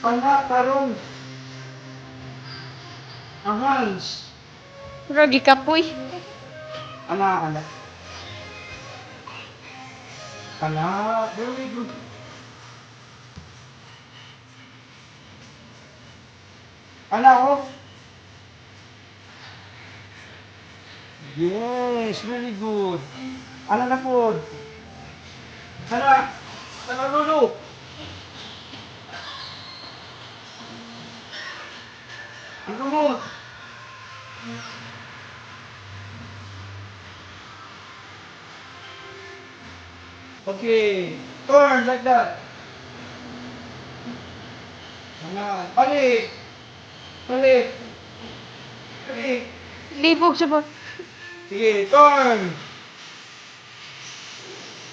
Anak, karong. Ang hands. Ragi kapoy. Anak. Anak, very good. Anak, oh. Yes, very good. Anak na po. Anak, lulu. Ang gamot. Okay, turn like that. Anak, balik. Balik. Balik. Libog siya ba? Sige, turn.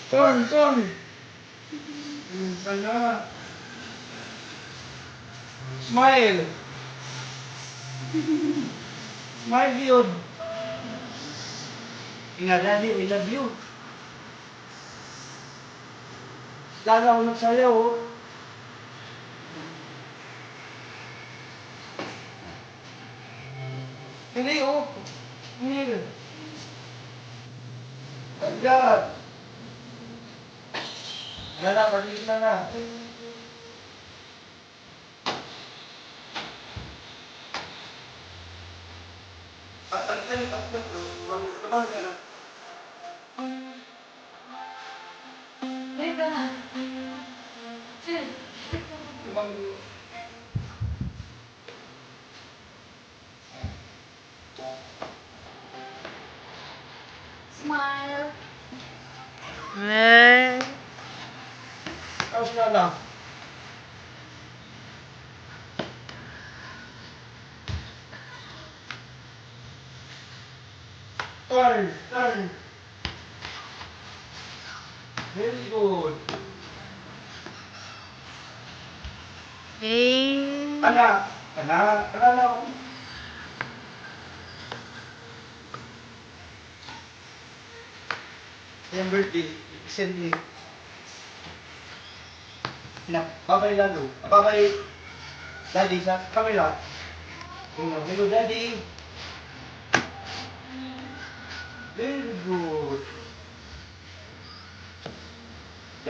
Turn. Sana. Smile. Smile yun. Ingat, Daddy, I love you. Lalo ako nagsayaw, oh. Hindi, oh. Hindi. Agad. Paglit na. Teka na. Smile. Tapos na lang. Turn. Very good. Anak. Yung birthday, send me. Babay lalo. Babay. Daddy, sa camera. Hello, Daddy. Very good.